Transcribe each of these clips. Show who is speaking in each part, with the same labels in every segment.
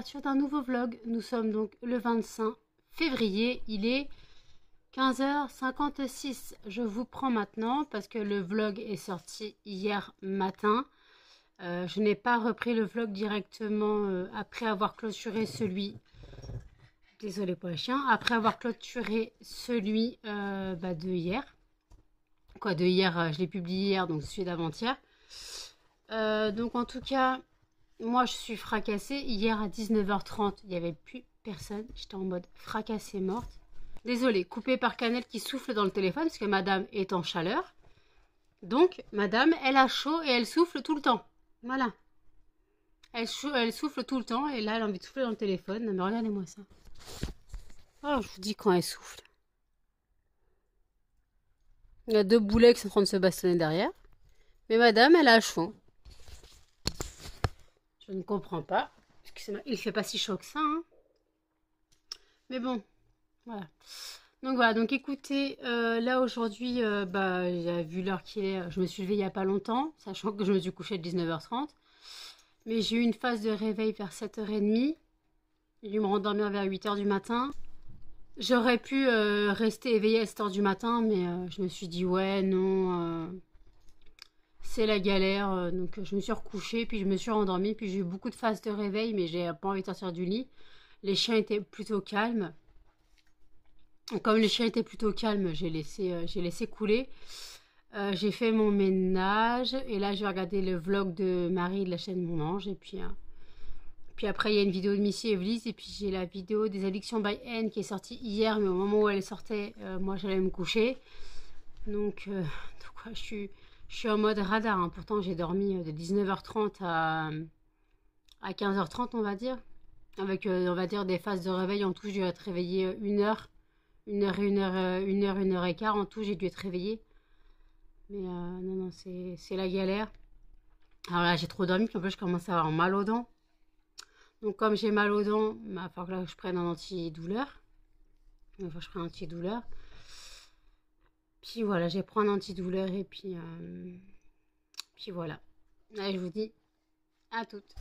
Speaker 1: l'ouverture d'un nouveau vlog. Nous sommes donc le 25 février, il est 15h56. Je vous prends maintenant parce que le vlog est sorti hier matin. Je n'ai pas repris le vlog directement après avoir clôturé celui... Désolée pour les chiens. Après avoir clôturé celui de hier. Quoi, de hier, je l'ai publié hier, donc celui d'avant-hier. Donc en tout cas... Moi, je suis fracassée. Hier, à 19h30, il n'y avait plus personne. J'étais en mode fracassée morte. Désolée, coupée par Canel qui souffle dans le téléphone parce que madame est en chaleur. Donc, madame, elle a chaud et elle souffle tout le temps. Voilà. Elle souffle tout le temps et là, elle a envie de souffler dans le téléphone. Non, mais regardez-moi ça. Oh, je vous dis quand elle souffle. Il y a deux boulets qui sont en train de se bastonner derrière. Mais madame, elle a chaud. Je ne comprends pas. Excusez-moi, il fait pas si chaud que ça. Hein. Mais bon, voilà. Donc voilà, donc écoutez, là aujourd'hui, j'ai vu l'heure qu'il est. Je me suis levée il n'y a pas longtemps, sachant que je me suis couchée à 19h30. Mais j'ai eu une phase de réveil vers 7h30. J'ai dû me rendormir vers 8h du matin. J'aurais pu rester éveillée à 7h du matin, mais je me suis dit, ouais, non... c'est la galère, donc je me suis recouchée, puis je me suis rendormie, puis j'ai eu beaucoup de phases de réveil, mais j'ai pas envie de sortir du lit. Les chiens étaient plutôt calmes. Comme les chiens étaient plutôt calmes, j'ai laissé couler. J'ai fait mon ménage, et là je vais regarder le vlog de Marie de la chaîne Mon Ange, et puis après il y a une vidéo de Missy Evely's, et puis j'ai la vidéo des Addictions by N qui est sortie hier, mais au moment où elle sortait, moi j'allais me coucher. Donc ouais, je suis en mode radar, hein. Pourtant j'ai dormi de 19h30 à 15h30 on va dire. Avec on va dire des phases de réveil. En tout j'ai dû être réveillée une heure et quart. En tout j'ai dû être réveillée. Mais non, c'est la galère. Alors là j'ai trop dormi, puis en plus je commence à avoir mal aux dents. Donc comme j'ai mal aux dents, il va falloir que je prenne un antidouleur. Il faut que je prenne un antidouleur. Puis voilà, je vais prendre un antidouleur et puis voilà. Allez, je vous dis à toutes.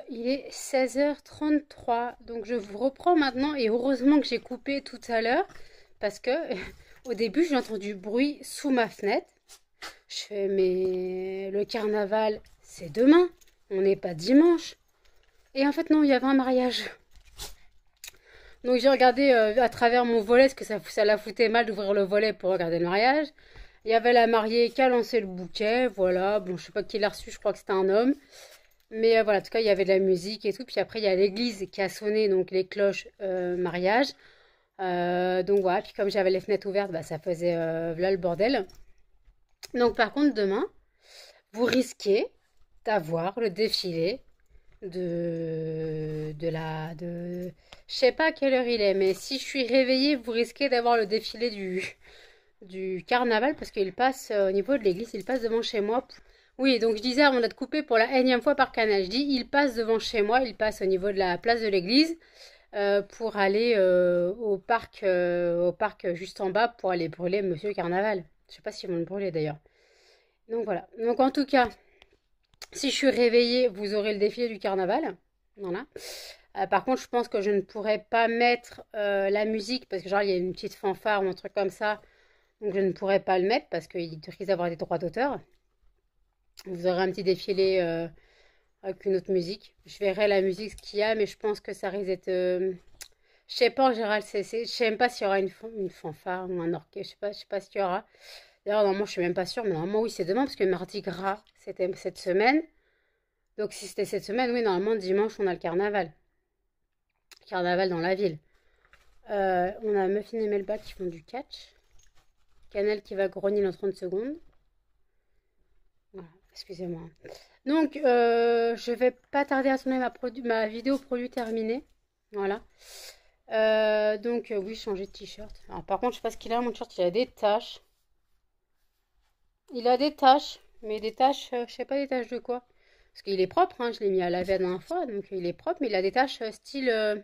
Speaker 1: Il est 16h33, donc je vous reprends maintenant et heureusement que j'ai coupé tout à l'heure parce que au début j'ai entendu bruit sous ma fenêtre. Je fais mais le carnaval c'est demain, on n'est pas dimanche. Et en fait non, il y avait un mariage. Donc j'ai regardé à travers mon volet, parce que ça la foutait mal d'ouvrir le volet pour regarder le mariage. Il y avait la mariée qui a lancé le bouquet, voilà. Bon, je sais pas qui l'a reçu, je crois que c'était un homme. Mais voilà, en tout cas, il y avait de la musique et tout. Puis après, il y a l'église qui a sonné, donc les cloches mariage. Donc voilà, puis comme j'avais les fenêtres ouvertes, ça faisait là le bordel. Donc par contre, demain, vous risquez d'avoir le défilé de je sais pas à quelle heure il est, mais si je suis réveillée, vous risquez d'avoir le défilé du carnaval parce qu'il passe au niveau de l'église, il passe devant chez moi. Oui, donc je disais avant d'être coupé pour la énième fois par Canal, je dis il passe devant chez moi, il passe au niveau de la place de l'église pour aller au parc juste en bas pour aller brûler Monsieur Carnaval. Je sais pas s'ils vont le brûler d'ailleurs. Donc voilà. Donc en tout cas, si je suis réveillée, vous aurez le défilé du carnaval. Voilà. Par contre, je pense que je ne pourrais pas mettre la musique parce que genre il y a une petite fanfare ou un truc comme ça. Donc je ne pourrais pas le mettre parce qu'il risque d'avoir des droits d'auteur. Vous aurez un petit défilé avec une autre musique. Je verrai la musique ce qu'il y a, mais je pense que ça risque d'être... je sais pas en général, je sais même pas s'il y aura une fanfare ou un orchestre. Je sais pas ce qu'il y aura. D'ailleurs, normalement, je suis même pas sûre, mais normalement, oui, c'est demain parce que Mardi Gras, c'était cette semaine. Donc si c'était cette semaine, oui, normalement, dimanche, on a le carnaval. Carnaval dans la ville. On a Muffin et Melba qui font du catch. Canel qui va grogner dans 30 secondes. Voilà, excusez-moi. Donc, je vais pas tarder à tourner ma vidéo produit terminée. Voilà. Donc, oui, changer de t-shirt. Alors, par contre, je sais pas ce qu'il a, mon t-shirt, il a des taches. Il a des taches, mais des taches, je sais pas des taches de quoi. Parce qu'il est propre, hein, je l'ai mis à laver la dernière fois, donc il est propre, mais il a des taches style...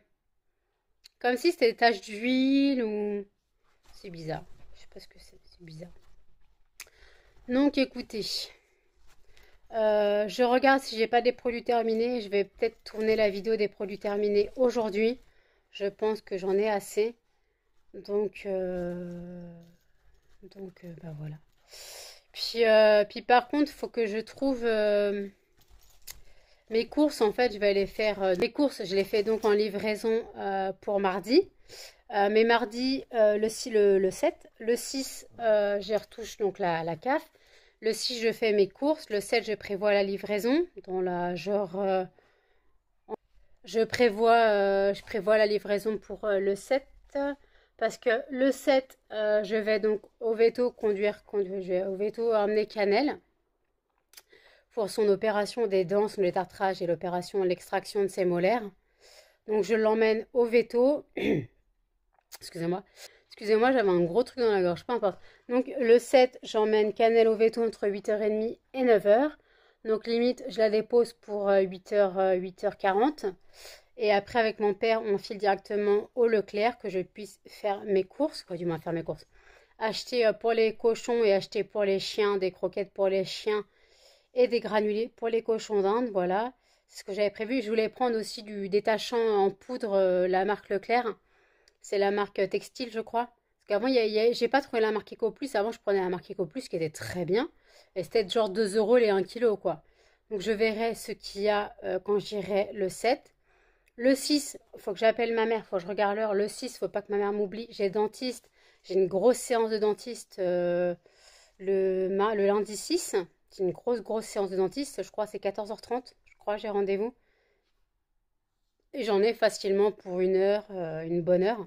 Speaker 1: comme si c'était des taches d'huile ou... C'est bizarre. Je sais pas ce que c'est bizarre. Donc écoutez, Je regarde si j'ai pas des produits terminés. Je vais peut-être tourner la vidéo des produits terminés aujourd'hui. Je pense que j'en ai assez. Donc, bah voilà. Puis par contre, il faut que je trouve mes courses. En fait, je vais les faire. Mes courses, je les fais donc en livraison pour mardi. Mais mardi, le 7, le 6, je retouche donc la CAF. Le 6, je fais mes courses. Le 7, je prévois la livraison. Dans la genre, je prévois la livraison pour le 7. Parce que le 7, je vais donc au veto je vais au veto emmener Cannelle pour son opération des dents, son détartrage et l'opération l'extraction de ses molaires. Donc je l'emmène au veto. Excusez-moi. Excusez-moi, j'avais un gros truc dans la gorge, peu importe. Donc le 7, j'emmène Cannelle au veto entre 8h30 et 9h. Donc limite, je la dépose pour 8h, 8h40. Et après, avec mon père, on file directement au Leclerc que je puisse faire mes courses. Quoi, du moins faire mes courses. Acheter pour les cochons et acheter pour les chiens des croquettes pour les chiens et des granulés pour les cochons d'Inde. Voilà, c'est ce que j'avais prévu. Je voulais prendre aussi du détachant en poudre, la marque Leclerc. C'est la marque Textile, je crois. Parce qu'avant, j'ai pas trouvé la marque Eco Plus. Avant, je prenais la marque Eco Plus qui était très bien. Et c'était genre 2 euros les 1 kg, quoi. Donc, je verrai ce qu'il y a quand j'irai le 7. Le 6, il faut que j'appelle ma mère. Il faut que je regarde l'heure. Le 6, il ne faut pas que ma mère m'oublie. J'ai dentiste. J'ai une grosse séance de dentiste le lundi 6. C'est une grosse séance de dentiste. Je crois que c'est 14h30. Je crois que j'ai rendez-vous. Et j'en ai facilement pour 1 heure, une bonne heure,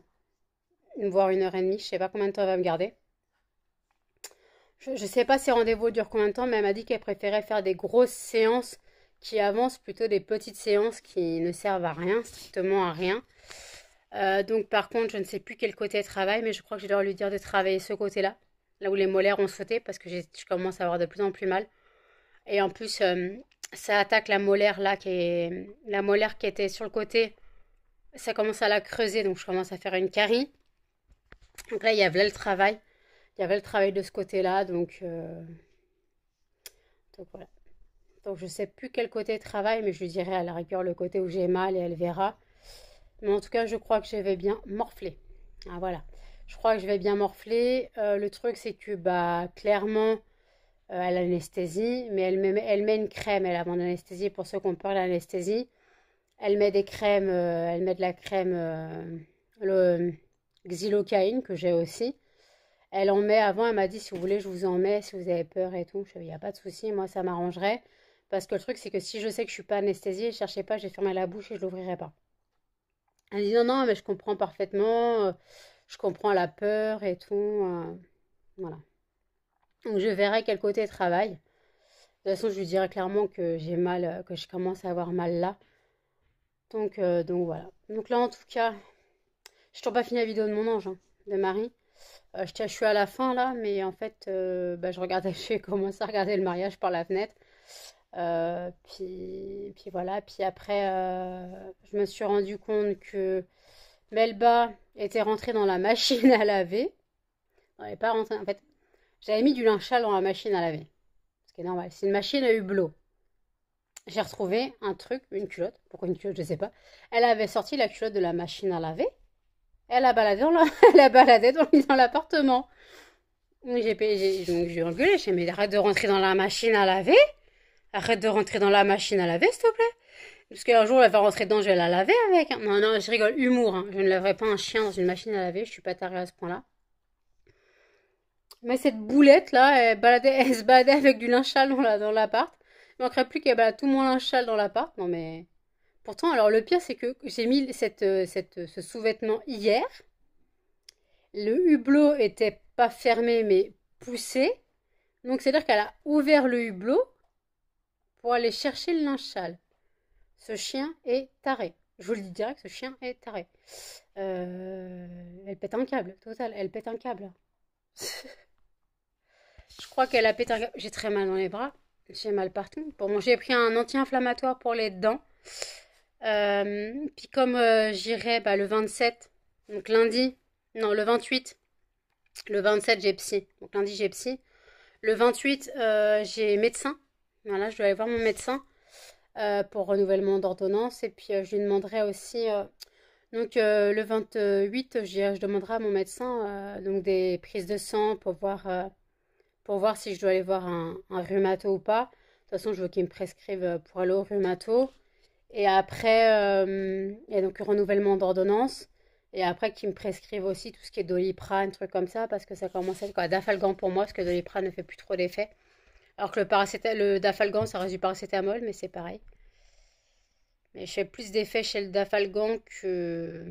Speaker 1: voire 1h30. Je sais pas combien de temps elle va me garder. Je sais pas si rendez-vous dure combien de temps, mais elle m'a dit qu'elle préférait faire des grosses séances qui avancent plutôt des petites séances qui ne servent à rien, strictement à rien. Donc par contre, je ne sais plus quel côté elle travaille, mais je crois que je dois lui dire de travailler ce côté-là, là où les molaires ont sauté, parce que je commence à avoir de plus en plus mal. Et en plus, ça attaque la molaire là, la molaire qui était sur le côté. Ça commence à la creuser, donc je commence à faire une carie. Donc là, il y avait le travail. Il y avait le travail de ce côté-là, donc voilà. Donc je sais plus quel côté travail, mais je lui dirai à la rigueur le côté où j'ai mal et elle verra. Mais en tout cas, je crois que je vais bien morfler. Ah voilà. Je crois que je vais bien morfler. Le truc, c'est que bah clairement, elle a l'anesthésie, mais elle met une crème, elle avant l'anesthésie pour ceux qui ont peur de l'anesthésie. Elle met des crèmes, elle met de la crème, le xylocaïne que j'ai aussi. Elle en met avant, elle m'a dit si vous voulez, je vous en mets, si vous avez peur et tout. Je dis, il n'y a pas de souci, moi ça m'arrangerait. Parce que le truc, c'est que si je sais que je suis pas anesthésiée, ne cherchez pas, j'ai fermé la bouche et je l'ouvrirai pas. Elle dit non, non, mais je comprends parfaitement, je comprends la peur et tout. Voilà. Donc je verrai quel côté elle travaille. De toute façon, je lui dirai clairement que j'ai mal, que je commence à avoir mal là. Donc voilà. Donc là, en tout cas, je n'ai toujours pas fini la vidéo de mon ange, hein, de Marie. Je suis à la fin là, mais en fait, bah, j'ai commencé à regarder le mariage par la fenêtre. Puis voilà. Puis après, je me suis rendu compte que Melba était rentrée dans la machine à laver. Elle n'est pas rentrée. En fait, j'avais mis du linge sale dans la machine à laver. Ce qui est normal. C'est une machine à hublot. J'ai retrouvé un truc, une culotte. Pourquoi une culotte, je sais pas. Elle avait sorti la culotte de la machine à laver. Elle a baladé elle a baladé dans l'appartement. Donc j'ai engueulé. J'ai dit, mais arrête de rentrer dans la machine à laver. Arrête de rentrer dans la machine à laver, s'il te plaît. Parce qu'un jour, elle va rentrer dedans, je vais la laver avec. Non, non, je rigole. Humour. Hein. Je ne laverai pas un chien dans une machine à laver. Je suis pas tarée à ce point-là. Mais cette boulette là, elle se baladait avec du linge sale dans l'appart. Il manquerait plus qu'elle balade tout mon linge sale dans l'appart. Non mais. Pourtant, alors le pire, c'est que j'ai mis ce sous-vêtement hier. Le hublot était pas fermé, mais poussé. Donc, c'est-à-dire qu'elle a ouvert le hublot pour aller chercher le linge sale. Ce chien est taré. Je vous le dis direct, ce chien est taré. Elle pète un câble, total. Elle pète un câble. Je crois qu'elle a pété un câble. J'ai très mal dans les bras. J'ai mal partout. Bon, j'ai pris un anti-inflammatoire pour les dents. Puis comme j'irai le 27, donc lundi, non le 28, le 27 j'ai psy, donc lundi j'ai psy, le 28 j'ai médecin, Voilà, je dois aller voir mon médecin pour renouvellement d'ordonnance. Et puis, je lui demanderai aussi... le 28, je demanderai à mon médecin donc des prises de sang pour voir si je dois aller voir un rhumato ou pas. De toute façon, je veux qu'il me prescrive pour aller au rhumato. Et après, et donc renouvellement d'ordonnance. Et après, qu'ils me prescrivent aussi tout ce qui est Doliprane, trucs comme ça, parce que ça commence à être quoi, Dafalgan pour moi, parce que Doliprane ne fait plus trop d'effet. Alors que le Dafalgan, ça reste du paracétamol, mais c'est pareil. Mais je fais plus d'effet chez le Dafalgan que...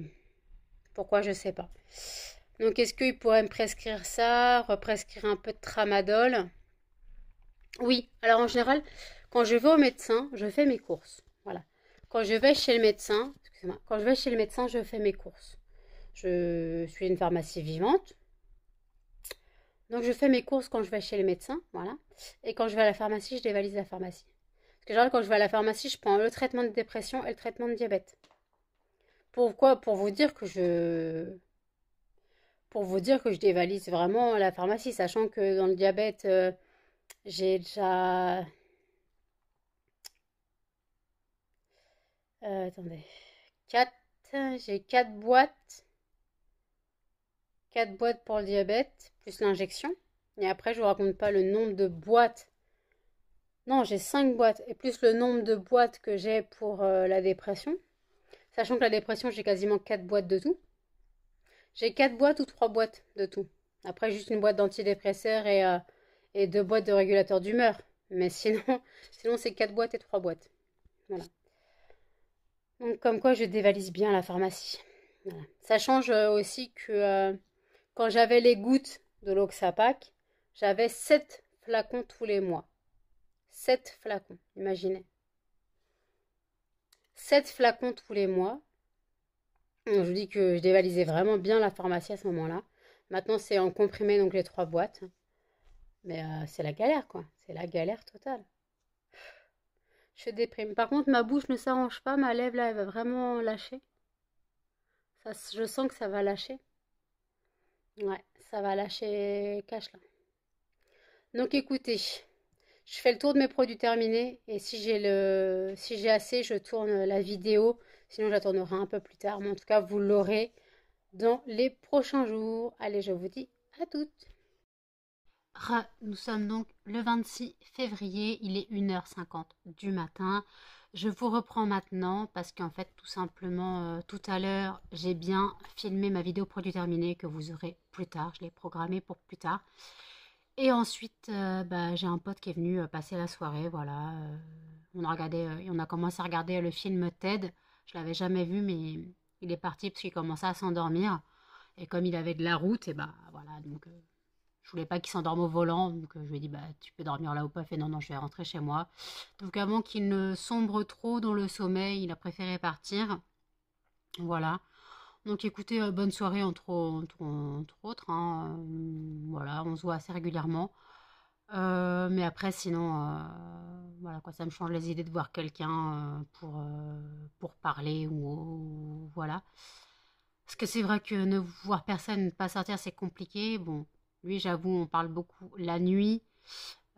Speaker 1: Pourquoi, je sais pas. Donc, est-ce qu'il pourrait me prescrire ça, represcrire un peu de tramadol? Oui, alors en général, quand je vais au médecin, je fais mes courses. Voilà. Quand je vais chez le médecin, excusez-moi, quand je vais chez le médecin, je fais mes courses. Je suis une pharmacie vivante, donc je fais mes courses quand je vais chez le médecin, voilà. Et quand je vais à la pharmacie, je dévalise la pharmacie. Parce que genre, quand je vais à la pharmacie, je prends le traitement de dépression et le traitement de diabète. Pourquoi? Pour vous dire que je dévalise vraiment la pharmacie, sachant que dans le diabète, j'ai déjà... attendez. 4, j'ai 4 boîtes. 4 boîtes pour le diabète, plus l'injection. Et après, je vous raconte pas le nombre de boîtes. Non, j'ai 5 boîtes. Et plus le nombre de boîtes que j'ai pour la dépression. Sachant que la dépression, j'ai quasiment 4 boîtes de tout. J'ai 4 boîtes ou 3 boîtes de tout. Après, juste une boîte d'antidépresseurs et 2 boîtes de régulateurs d'humeur. Mais sinon c'est 4 boîtes et 3 boîtes. Voilà. Donc, comme quoi, je dévalise bien la pharmacie. Voilà. Ça change aussi que quand j'avais les gouttes de l'Oxapac, j'avais 7 flacons tous les mois. 7 flacons, imaginez. 7 flacons tous les mois. Donc, je vous dis que je dévalisais vraiment bien la pharmacie à ce moment-là. Maintenant, c'est en comprimé, donc les 3 boîtes. Mais c'est la galère, quoi. C'est la galère totale. Je déprime. Par contre, ma bouche ne s'arrange pas. Ma lèvre, là, elle va vraiment lâcher. Ça, je sens que ça va lâcher. Ouais, ça va lâcher cache là. Donc écoutez, je fais le tour de mes produits terminés et si j'ai assez, je tourne la vidéo. Sinon, je la tournerai un peu plus tard. Mais en tout cas, vous l'aurez dans les prochains jours. Allez, je vous dis à toutes. Nous sommes donc le 26 février, il est 1h50 du matin. Je vous reprends maintenant parce qu'en fait, tout simplement, tout à l'heure, j'ai bien filmé ma vidéo produit terminé que vous aurez plus tard. Je l'ai programmée pour plus tard. Et ensuite, j'ai un pote qui est venu passer la soirée, voilà. On a commencé à regarder le film Ted. Je l'avais jamais vu, mais il est parti parce qu'il commençait à s'endormir. Et comme il avait de la route, et voilà, donc je voulais pas qu'il s'endorme au volant, donc je lui ai dit tu peux dormir là ou pas. Il fait non, je vais rentrer chez moi. Donc avant qu'il ne sombre trop dans le sommeil, il a préféré partir. Voilà. Donc écoutez, bonne soirée entre autres, hein. Voilà, on se voit assez régulièrement. Mais après, sinon, voilà quoi, ça me change les idées de voir quelqu'un pour parler voilà. Parce que c'est vrai que ne voir personne, ne pas sortir, c'est compliqué. Bon, lui, j'avoue, on parle beaucoup la nuit.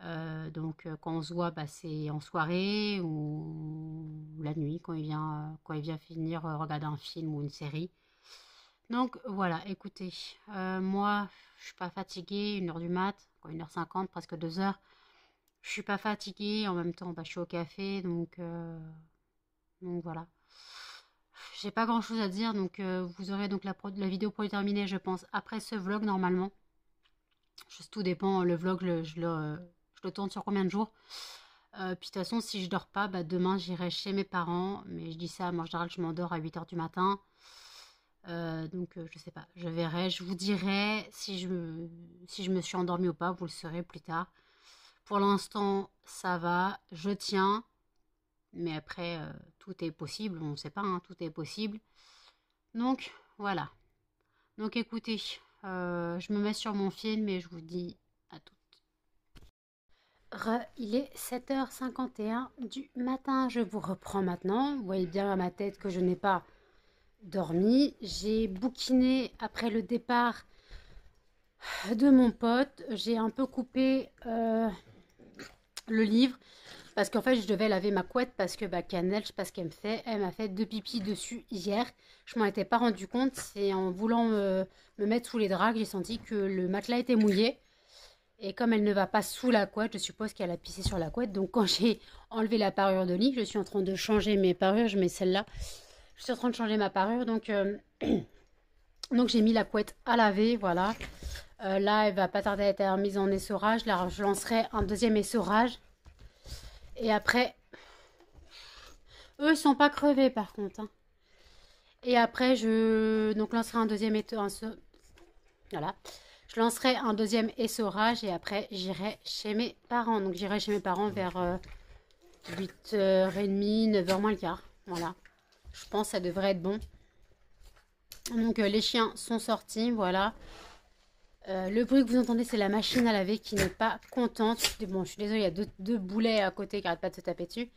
Speaker 1: Donc quand on se voit, c'est en soirée ou la nuit quand il vient finir regarder un film ou une série. Donc voilà, écoutez, moi je suis pas fatiguée, 1h du mat, 1h50, presque 2h. Je suis pas fatiguée, en même temps je suis au café, donc voilà. J'ai pas grand chose à dire, donc vous aurez donc la vidéo pour terminer, je pense, après ce vlog normalement. Tout dépend, le vlog, je le tourne sur combien de jours. Puis de toute façon, si je dors pas, demain j'irai chez mes parents. Mais je dis ça, moi en général, je m'endors à 8h du matin. Donc je sais pas, je verrai. Je vous dirai si je me suis endormie ou pas, vous le saurez plus tard. Pour l'instant, ça va, je tiens. Mais après, tout est possible, on ne sait pas, hein, tout est possible. Donc voilà. Donc écoutez, je me mets sur mon film et je vous dis à toutes. Il est 7h51 du matin. Je vous reprends maintenant. Vous voyez bien à ma tête que je n'ai pas dormi. J'ai bouquiné après le départ de mon pote. J'ai un peu coupé le livre. Parce qu'en fait, je devais laver ma couette parce que bah, Cannelle, je sais pas ce qu'elle me fait. Elle m'a fait 2 pipis dessus hier. Je m'en étais pas rendu compte. C'est en voulant me mettre sous les draps que j'ai senti que le matelas était mouillé. Et comme elle ne va pas sous la couette, je suppose qu'elle a pissé sur la couette. Donc quand j'ai enlevé la parure de lit, je suis en train de changer mes parures. Je mets celle-là. Je suis en train de changer ma parure. Donc, donc j'ai mis la couette à laver. Voilà. Là, elle va pas tarder à être mise en essorage. Là, je lancerai un deuxième essorage. Et après, eux, ils sont pas crevés par contre. Hein. Et après, je donc lancerai un deuxième voilà. Je lancerai un deuxième essorage et après, j'irai chez mes parents. Donc, j'irai chez mes parents vers 8h30, 9h moins le quart. Voilà. Je pense que ça devrait être bon. Donc, les chiens sont sortis. Voilà. Le bruit que vous entendez, c'est la machine à laver qui n'est pas contente. Bon, je suis désolée, il y a deux boulets à côté qui n'arrêtent pas de se taper dessus.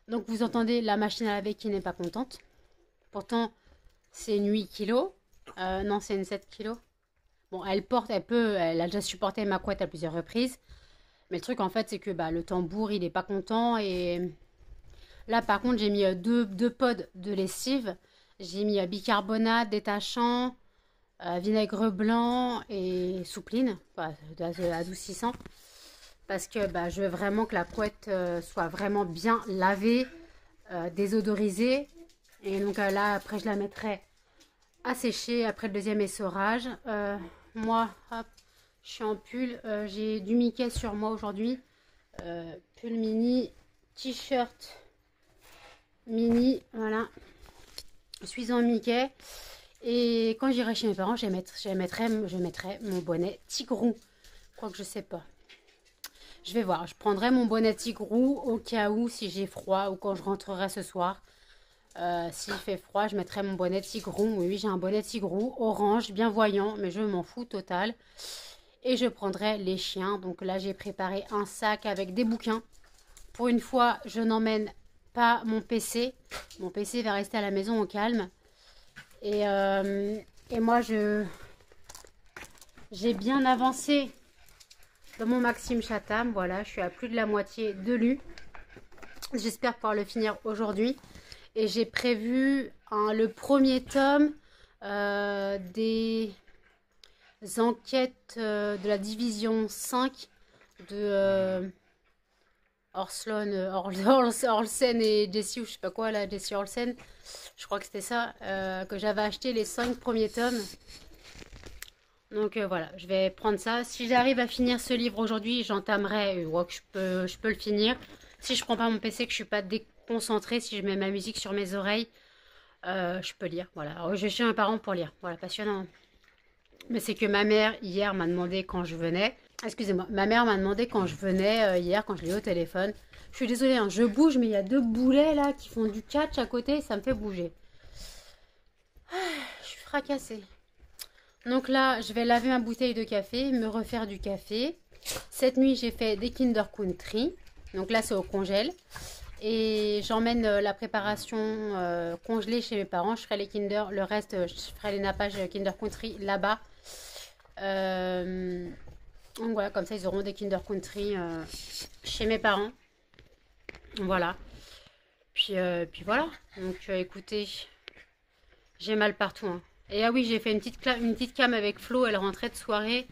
Speaker 1: Donc, vous entendez la machine à laver qui n'est pas contente. Pourtant, c'est une 8 kg. Non, c'est une 7 kg. Bon, elle a déjà supporté ma couette à plusieurs reprises. Mais le truc, en fait, c'est que bah, le tambour, il n'est pas content. Et là, par contre, j'ai mis deux pods de lessive. J'ai mis bicarbonate, détachant, vinaigre blanc et soupline, adoucissant. Parce que bah, je veux vraiment que la couette soit vraiment bien lavée, désodorisée. Et donc là, après, je la mettrai à sécher après le deuxième essorage. Moi, hop, je suis en pull. J'ai du Mickey sur moi aujourd'hui. Pull mini, t-shirt mini, voilà. Je suis en Mickey. Et quand j'irai chez mes parents, je mettrai mon bonnet tigrou. Quoique je sais pas. Je vais voir. Je prendrai mon bonnet tigrou au cas où si j'ai froid ou quand je rentrerai ce soir. S'il fait froid, je mettrai mon bonnet tigrou. Oui, j'ai un bonnet tigrou orange, bien voyant, mais je m'en fous total. Et je prendrai les chiens. Donc là, j'ai préparé un sac avec des bouquins. Pour une fois, je n'emmène pas mon PC. Mon PC va rester à la maison au calme. Et moi, j'ai bien avancé dans mon Maxime Chatham. Voilà, je suis à plus de la moitié de lu. J'espère pouvoir le finir aujourd'hui. Et j'ai prévu le premier tome des enquêtes de la division 5 de Olsen et Jessie, ou je sais pas quoi là, Jessie Olsen. Je crois que c'était ça, que j'avais acheté les 5 premiers tomes. Donc voilà, je vais prendre ça. Si j'arrive à finir ce livre aujourd'hui, j'entamerai, je peux le finir. Si je prends pas mon PC, que je suis pas déconcentrée, si je mets ma musique sur mes oreilles, je peux lire. Voilà, alors, je suis un parent pour lire. Voilà, passionnant. Mais c'est que ma mère, hier, m'a demandé quand je venais. Excusez-moi, ma mère m'a demandé quand je venais hier, quand je l'ai eu au téléphone. Je suis désolée, hein, je bouge, mais il y a 2 boulets là qui font du catch à côté, ça me fait bouger. Je suis fracassée. Donc là, je vais laver ma bouteille de café, me refaire du café. Cette nuit, j'ai fait des Kinder Country. Donc là, c'est au congèle. Et j'emmène la préparation congelée chez mes parents. Je ferai les Kinder, le reste, je ferai les nappages Kinder Country là-bas. Donc voilà, comme ça, ils auront des Kinder Country chez mes parents. Voilà. Puis voilà. Donc écoutez, j'ai mal partout. Hein. Et ah oui, j'ai fait une petite cam avec Flo. Elle rentrait de soirée.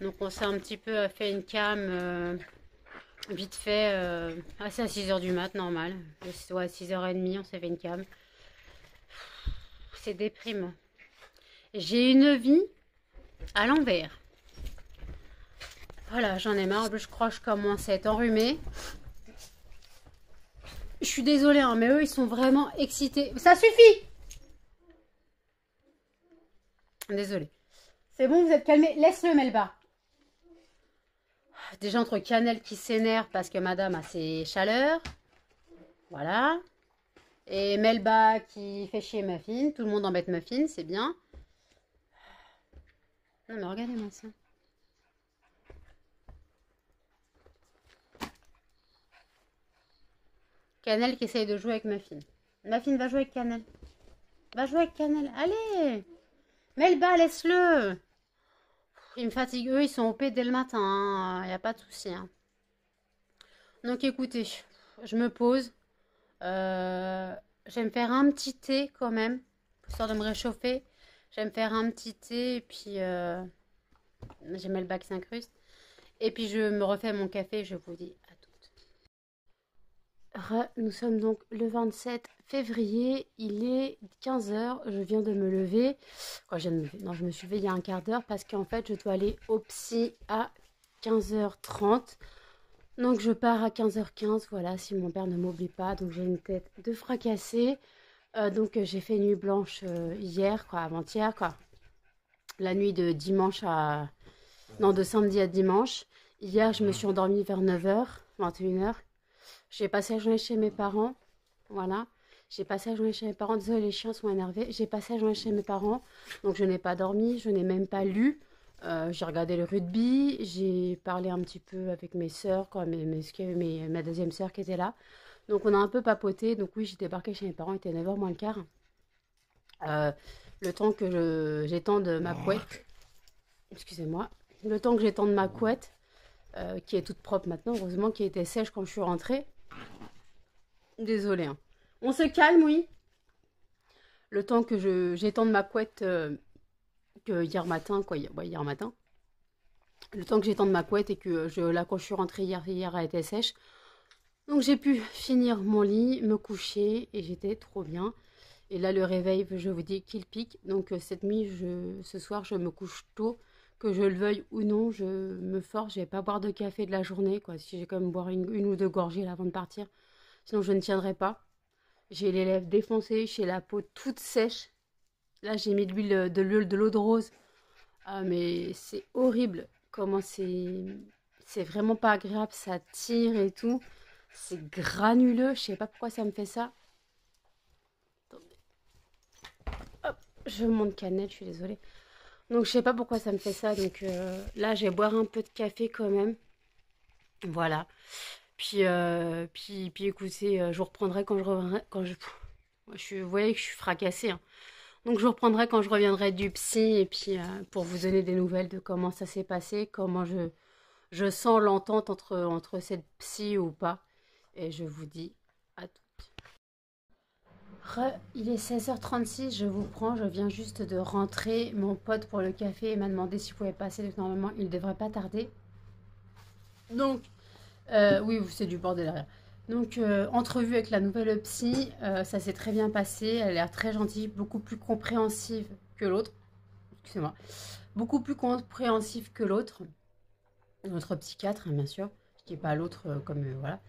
Speaker 1: Donc on s'est un petit peu fait une cam vite fait. C'est à 6h du mat, normal. Ouais, 6h30, on s'est fait une cam. C'est déprimant. J'ai une vie à l'envers. Voilà, j'en ai marre. Je crois que je commence à être enrhumée. Je suis désolée, hein, mais eux, ils sont vraiment excités. Ça suffit! Désolée. C'est bon, vous êtes calmés. Laisse-le, Melba. Déjà, entre Cannelle qui s'énerve parce que madame a ses chaleurs. Voilà. Et Melba qui fait chier Muffin. Tout le monde embête Muffin, c'est bien. Non, mais regardez-moi ça. Cannelle qui essaye de jouer avec Muffin. Muffin va jouer avec Cannelle. Va jouer avec Cannelle. Allez! Melba, laisse-le! Ils me fatiguent. Eux, ils sont OP dès le matin. Il n'y a pas de souci. Hein. Donc, écoutez. je me pose. J'aime faire un petit thé quand même, histoire de me réchauffer. J'aime faire un petit thé et puis j'aime le bac s'incruste. Et puis je me refais mon café, je vous dis à toutes. Nous sommes donc le 27 février, il est 15 heures, je viens de me lever. Quoi, je viens de me lever. Non, je me suis levée il y a un quart d'heure parce qu'en fait, je dois aller au psy à 15h30. Donc je pars à 15h15, voilà, si mon père ne m'oublie pas. Donc j'ai une tête de fracassée. Donc j'ai fait nuit blanche hier, quoi, avant-hier, quoi. La nuit de dimanche à... Non, de samedi à dimanche. Hier, je me suis endormie vers 9h, 21h. J'ai passé la journée chez mes parents. Voilà. J'ai passé la journée chez mes parents. Désolé, les chiens sont énervés. J'ai passé la journée chez mes parents. Donc, je n'ai pas dormi. Je n'ai même pas lu. J'ai regardé le rugby. J'ai parlé un petit peu avec mes sœurs, quoi, ma deuxième sœur qui était là. Donc, on a un peu papoté. Donc, oui, j'ai débarqué chez mes parents. Il était 9h moins le quart. Le temps que j'étende ma couette. Excusez-moi. Le temps que j'étende ma couette, qui est toute propre maintenant, heureusement, qui était sèche quand je suis rentrée. Désolée. Hein. On se calme, oui. Le temps que j'étende ma couette que hier matin, quoi, hier matin. Le temps que j'étende ma couette et que là, quand je suis rentrée hier elle était sèche. Donc j'ai pu finir mon lit, me coucher et j'étais trop bien. Et là, le réveil, je vous dis qu'il pique. Donc cette nuit, ce soir, je me couche tôt. Que je le veuille ou non, je me force. Je vais pas boire de café de la journée, quoi. Si j'ai quand même boire une ou deux gorgées là, avant de partir. Sinon, je ne tiendrai pas. J'ai les lèvres défoncées, j'ai la peau toute sèche. Là, j'ai mis de l'eau de rose. Ah, mais c'est horrible. Comment c'est vraiment pas agréable. Ça tire et tout. C'est granuleux. Je sais pas pourquoi ça me fait ça. Attendez. Hop, je monte cannelle, je suis désolée. Donc, je sais pas pourquoi ça me fait ça. Donc, là, je vais boire un peu de café quand même. Voilà. Puis écoutez, je vous reprendrai quand je reviendrai. Vous voyez que je suis fracassée. Hein. Donc, je vous reprendrai quand je reviendrai du psy. Et puis, pour vous donner des nouvelles de comment ça s'est passé, comment je sens l'entente entre cette psy ou pas. Et je vous dis à toutes. Il est 16h36, je vous prends, je viens juste de rentrer. Mon pote pour le café m'a demandé s'il pouvait passer, donc normalement il ne devrait pas tarder. Donc, oui, c'est du bordel derrière. Donc, entrevue avec la nouvelle psy, ça s'est très bien passé. Elle a l'air très gentille, beaucoup plus compréhensive que l'autre. Excusez-moi. Beaucoup plus compréhensive que l'autre. Notre psychiatre, hein, bien sûr. Je dis pas l'autre comme voilà.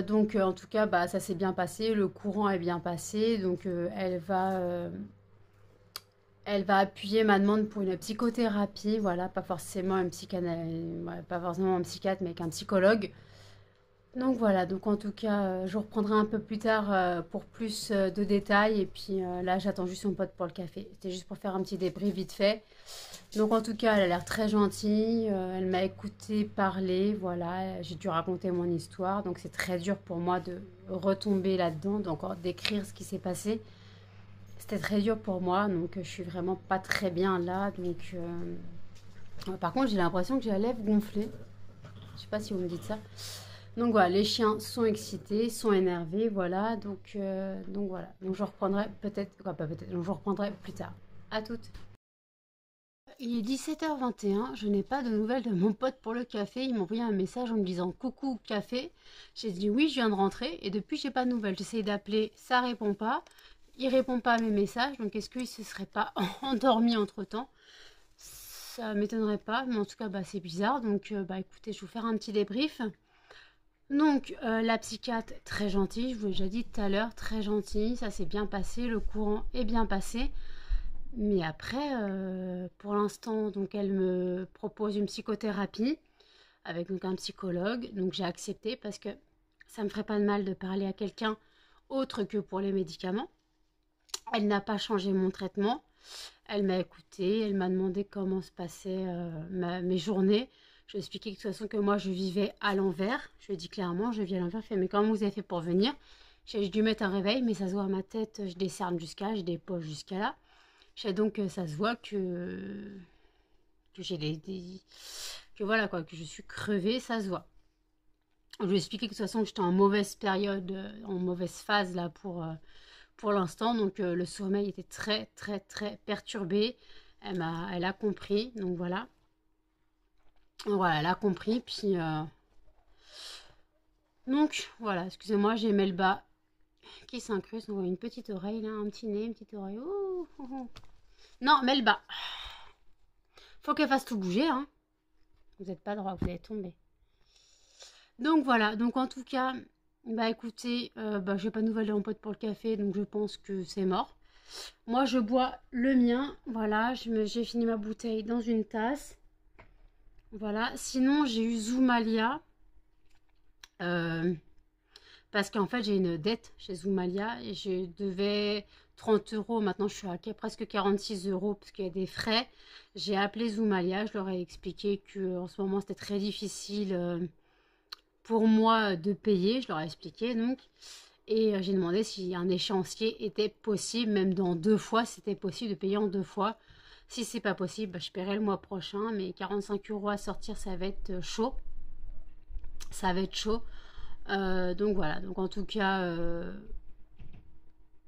Speaker 1: Donc, en tout cas, bah, ça s'est bien passé. Le courant est bien passé. Donc, elle va appuyer ma demande pour une psychothérapie. Voilà, pas forcément pas forcément un psychiatre, mais avec un psychologue. Donc voilà, donc en tout cas, je vous reprendrai un peu plus tard pour plus de détails. Et puis là, j'attends juste mon pote pour le café. C'était juste pour faire un petit débrief vite fait. Donc en tout cas, elle a l'air très gentille. Elle m'a écouté parler. Voilà, j'ai dû raconter mon histoire. Donc c'est très dur pour moi de retomber là-dedans, donc d'écrire ce qui s'est passé. C'était très dur pour moi. Donc je suis vraiment pas très bien là. Donc par contre, j'ai l'impression que j'ai la lèvre gonflée. Je sais pas si vous me dites ça. Donc voilà, les chiens sont excités, sont énervés, voilà. Donc voilà. Donc je reprendrai peut-être, quoi pas peut-être, je reprendrai plus tard. À toutes. Il est 17h21, je n'ai pas de nouvelles de mon pote pour le café. Il m'a envoyé un message en me disant coucou café. J'ai dit oui, je viens de rentrer et depuis j'ai pas de nouvelles. J'essaye d'appeler, ça répond pas. Il répond pas à mes messages, donc est-ce qu'il se serait pas endormi entre temps? Ça m'étonnerait pas, mais en tout cas bah, c'est bizarre. Donc bah écoutez, je vais vous faire un petit débrief. Donc, la psychiatre, très gentille, je vous l'ai déjà dit tout à l'heure, très gentille, ça s'est bien passé, le courant est bien passé. Mais après, pour l'instant, donc elle me propose une psychothérapie avec donc un psychologue. Donc j'ai accepté parce que ça me ferait pas de mal de parler à quelqu'un autre que pour les médicaments. Elle n'a pas changé mon traitement. Elle m'a écouté, elle m'a demandé comment se passaient mes journées. Je lui ai expliqué de toute façon que moi je vivais à l'envers. Je lui ai dit clairement, je vis à l'envers. Je fais, mais comment vous avez fait pour venir? J'ai dû mettre un réveil, mais ça se voit à ma tête, je décerne jusqu'à là, je dépose jusqu'à là. J'ai donc ça se voit que j'ai que voilà quoi, que je suis crevée, ça se voit. Je lui ai expliqué que de toute façon j'étais en mauvaise période, en mauvaise phase là pour l'instant. Donc le sommeil était très très très perturbé. Elle a compris. Donc voilà. Voilà, elle a compris. Puis donc voilà, excusez-moi, j'ai Melba qui s'incruste. On voit une petite oreille là, un petit nez, une petite oreille. Oh, oh, oh. Non, Melba. Faut qu'elle fasse tout bouger, hein. Vous n'êtes pas droit, vous allez tomber. Donc voilà, donc en tout cas, bah écoutez, j'ai pas de nouvelles de mon pote pour le café, donc je pense que c'est mort. Moi je bois le mien, voilà, j'ai fini ma bouteille dans une tasse. Voilà, sinon j'ai eu Zoumalia, parce qu'en fait j'ai une dette chez Zoumalia et je devais 30 euros, maintenant je suis à presque 46 euros parce qu'il y a des frais. J'ai appelé Zoumalia, je leur ai expliqué que en ce moment c'était très difficile pour moi de payer, je leur ai expliqué donc. Et j'ai demandé si un échéancier était possible, même dans 2 fois, c'était possible de payer en 2 fois. Si c'est pas possible, bah, je paierai le mois prochain, mais 45 euros à sortir, ça va être chaud. Ça va être chaud. Donc voilà, donc en tout cas,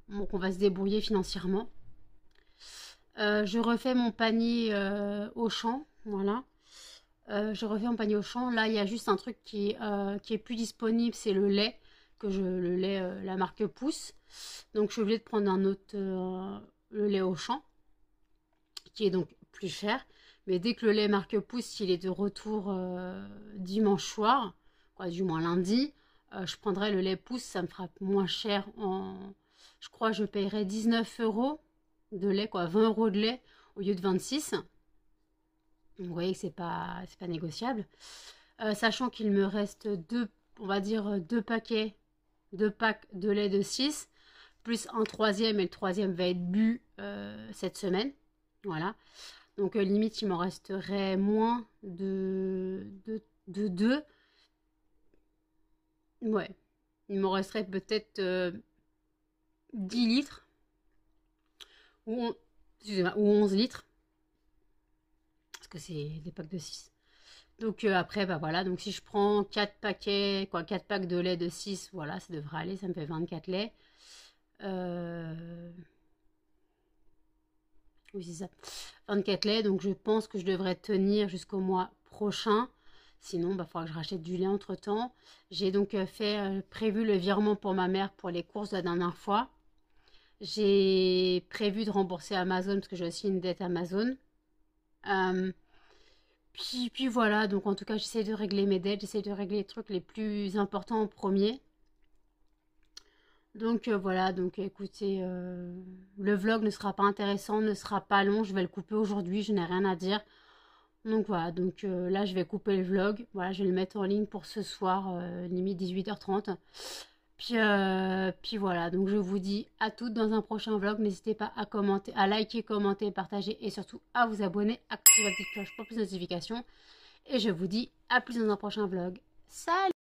Speaker 1: donc on va se débrouiller financièrement. Je refais mon panier au champ, voilà. Je refais mon panier au champ. Là, il y a juste un truc qui est plus disponible, c'est le lait. Le lait, la marque Pousse. Donc, je suis obligée de prendre un autre, le lait au champ, qui est donc plus cher. Mais dès que le lait marque Pousse, il est de retour dimanche soir, quoi, du moins lundi, je prendrai le lait Pousse, ça me fera moins cher. Je crois que je paierai 19 euros de lait, quoi, 20 euros de lait au lieu de 26. Vous voyez que c'est pas négociable. Sachant qu'il me reste on va dire 2 packs de lait de 6, plus un troisième, et le troisième va être bu cette semaine. Voilà. Donc limite, il m'en resterait moins de 2. Ouais. Il m'en resterait peut-être 10 litres ou 11 litres. Parce que c'est des packs de 6. Donc après, bah voilà, donc si je prends 4 paquets, 4 packs de lait de 6, voilà, ça devrait aller, ça me fait 24 laits. Oui, c'est ça. 24 laits, donc je pense que je devrais tenir jusqu'au mois prochain. Sinon, il faudra que je rachète du lait entre-temps. J'ai donc prévu le virement pour ma mère pour les courses de la dernière fois. J'ai prévu de rembourser Amazon parce que j'ai aussi une dette Amazon. Puis voilà, donc en tout cas, j'essaie de régler mes dettes, j'essaie de régler les trucs les plus importants en premier. Donc voilà, donc écoutez, le vlog ne sera pas intéressant, ne sera pas long, je vais le couper aujourd'hui, je n'ai rien à dire. Donc voilà, donc là je vais couper le vlog, voilà, je vais le mettre en ligne pour ce soir, limite 18h30. Puis voilà, donc je vous dis à toutes dans un prochain vlog. N'hésitez pas à commenter, à liker, commenter, partager et surtout à vous abonner, activer la petite cloche pour plus de notifications. Et je vous dis à plus dans un prochain vlog. Salut!